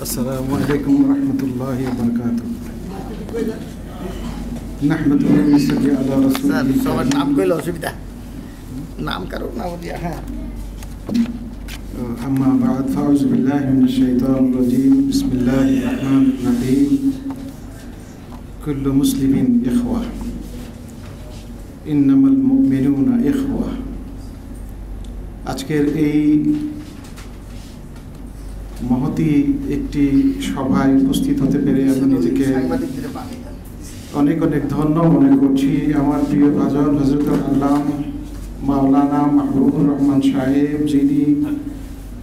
अस्सलामु अलैकुम रहमतुल्लाहि व बरकातुहू। नहमदुहु व नसल्ली अला रसूलिल्लाह। সবার নাম কইলে অসুবিধা, নাম কারো নাম দিয়া। হ্যাঁ, अम्मा बाद फ़ाउज़ु बिल्लाहि मिनश शैतानिर रजीम। बिस्मिल्लाहिर रहमानिर रहीम। कुल्लु मुस्लिमिन इख्वा इन्नमल मुमिनुना इख्वा। আজকের এই মহতি একটি সভায় উপস্থিত হতে পেরে আমি নিজেকে অনেক অনেক ধন্য মনে করছি। আমার প্রিয় ভাজন হযরত আল্লাহ মাওলানা মাহবুবুর রহমান সাহেব, যিনি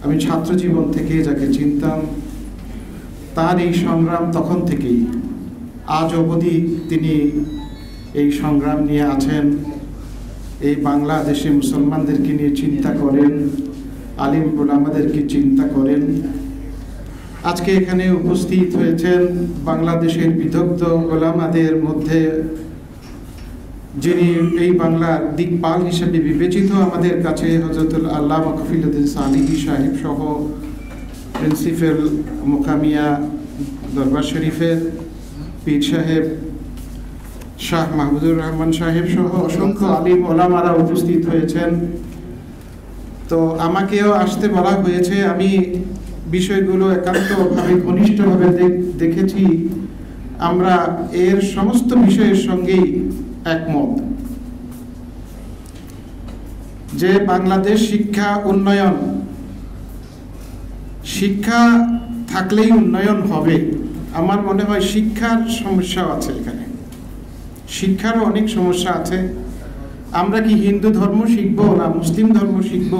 আমি ছাত্র জীবন থেকে যাকে চিনতাম, তার এই সংগ্রাম তখন থেকেই আজ অবধি তিনি এই সংগ্রাম নিয়ে আছেন। এই বাংলাদেশে মুসলমানদেরকে নিয়ে চিন্তা করেন, আলিম ওলামাদেরকে চিন্তা করেন। আজকে এখানে উপস্থিত হয়েছেন বাংলাদেশের বিদগ্ধ ওলামাদের মধ্যে যিনি এই বাংলার দিকপাল হিসেবে বিবেচিত আমাদের কাছে হযরতুল আল্লামা কফিলউদ্দিন সালেহী সাহেব সহ প্রিন্সিপাল মুকামিয়া দরবার শরীফের পীর সাহেব শাহ মাহমুদুর রহমান সাহেব সহ অসংখ্য আলিম ওলামারা উপস্থিত হয়েছেন। তো আমাকেও আসতে বলা হয়েছে। আমি বিষয়গুলো একান্তভাবে ঘনিষ্ঠভাবে দেখেছি। আমরা এর সমস্ত বিষয়ের সঙ্গেই একমত যে বাংলাদেশ শিক্ষা উন্নয়ন, শিক্ষা থাকলেই উন্নয়ন হবে। আমার মনে হয় শিক্ষার সমস্যা আছে, এখানে শিক্ষারও অনেক সমস্যা আছে। আমরা কি হিন্দু ধর্ম শিখব না মুসলিম ধর্ম শিখব?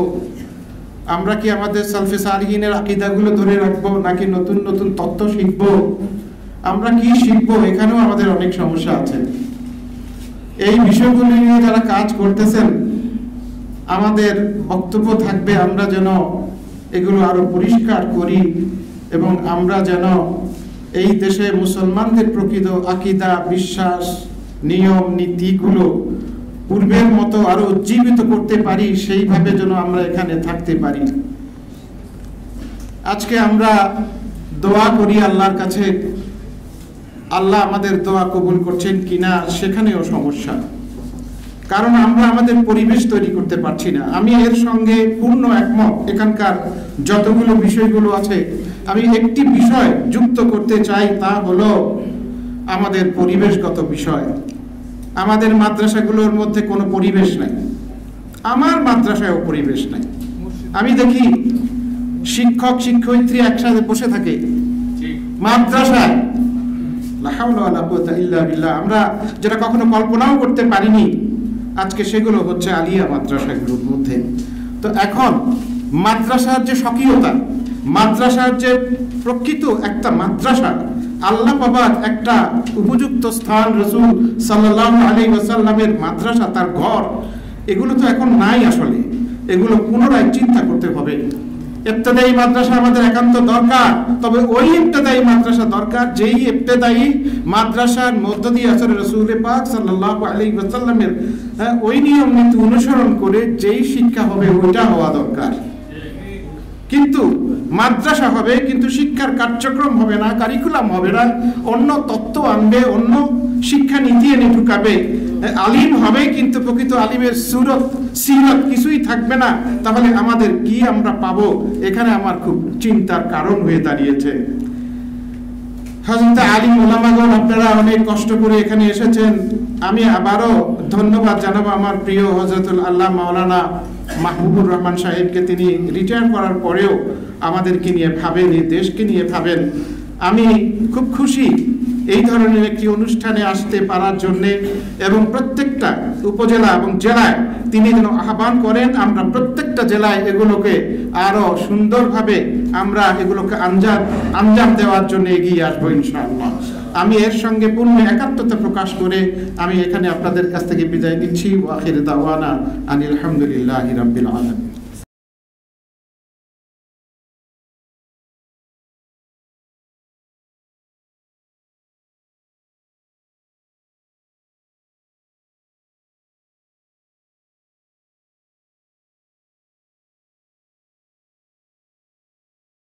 আমরা কি আমাদের সালফে সালিহিনের আকীদাগুলো ধরে রাখবো নাকি নতুন নতুন তত্ত্ব শিখব? আমরা কি শিখব? এখানেও আমাদের অনেক সমস্যা আছে। এই বিষয়গুলো নিয়ে যারা কাজ করতেছেন, আমাদের বক্তব্য থাকবে আমরা যেন এগুলো আরো পরিষ্কার করি এবং আমরা যেন এই দেশে মুসলমানদের প্রকৃত আকীদা, বিশ্বাস, নিয়ম নীতিগুলো পূর্বের মতো আরো উজ্জীবিত করতে পারি, সেইভাবে যেন আমরা এখানে থাকতে পারি। আজকে আমরা দোয়া করি আল্লাহর কাছে, আল্লাহ আমাদের দোয়া কবুল করছেন কিনা সেখানেও সমস্যা, কারণ আমরা আমাদের পরিবেশ তৈরি করতে পারছি না। আমি এর সঙ্গে পূর্ণ একমত। এখানকার যতগুলো বিষয়গুলো আছে, আমি একটি বিষয় যুক্ত করতে চাই, তা হলো আমাদের পরিবেশগত বিষয়। আমাদের মাদ্রাসাগুলোর মধ্যে কোনো পরিবেশ নাই, আমার মাদ্রাসায়ও পরিবেশ নাই। আমি দেখি শিক্ষক শিক্ষয়িত্রী একসাথে বসে থাকে মাদ্রাসায়, লা হাওলা ওয়ালা কুওয়াতা ইল্লা বিল্লাহ। আমরা যেটা কখনো কল্পনাও করতে পারিনি, আজকে সেগুলো হচ্ছে আলিয়া মাদ্রাসাগুলোর মধ্যে। তো এখন মাদ্রাসার যে স্বকীয়তা, মাদ্রাসার যে প্রকৃত একটা মাদ্রাসা, আল্লাহ পাবার একটা উপযুক্ত স্থান, রাসূল সাল্লাল্লাহু আলাইহি ওয়াসাল্লামের মাদ্রাসা, তার ঘর, এগুলো তো এখন নাই। আসলে এগুলো পুনরায় চিন্তা করতে হবে। ইবতেদায়ী মাদ্রাসা আমাদের একান্ত দরকার, তবে ওই ইবতেদায়ী মাদ্রাসা দরকার যেই ইবতেদায়ী মাদ্রাসার মধ্য দিয়ে আসলে রাসূল পাক সাল্লাল্লাহু আলাইহি ওয়াসাল্লামের ওই নিয়ম নীতি অনুসরণ করে যেই শিক্ষা হবে ওইটা হওয়া দরকার। কিন্তু মাদ্রাসা হবে কিন্তু শিক্ষার কার্যক্রম হবে না, কারিকুলাম হবে না, অন্য তত্ত্ব আনবে, অন্য শিক্ষা নীতি এনে ঢুকাবে। আলিম হবে কিন্তু প্রকৃত আলিমের সুরত সিরত কিছুই থাকবে না। তাহলে আমাদের কি আমরা পাবো? এখানে আমার খুব চিন্তার কারণ হয়ে দাঁড়িয়েছে। হযরত আলিম ওলামাগণ, আপনারা অনেক কষ্ট করে এখানে এসেছেন। আমি আবারও ধন্যবাদ জানাবো আমার প্রিয় হযরতুল আল্লাহ মাওলানা মাহবুবুর রহমান সাহেবকে। তিনি রিটায়ার করার পরেও আমাদেরকে নিয়ে ভাবেন, এই দেশকে নিয়ে ভাবেন। আমি খুব খুশি এই ধরনের একটি অনুষ্ঠানে আসতে পারার জন্যে, এবং প্রত্যেকটা উপজেলা এবং জেলায় তিনি যেন আহ্বান করেন আমরা প্রত্যেকটা জেলায় এগুলোকে আরো সুন্দরভাবে আমরা এগুলোকে আঞ্জাম দেওয়ার জন্য এগিয়ে আসবো ইনশাআল্লাহ। আমি এর সঙ্গে পূর্ণ একাত্মতা প্রকাশ করে আমি এখানে আপনাদের কাছ থেকে বিদায় নিচ্ছি। ওয়া আখির দাওয়ানা আনিল হামদুলিল্লাহি রাব্বিল আলামিন।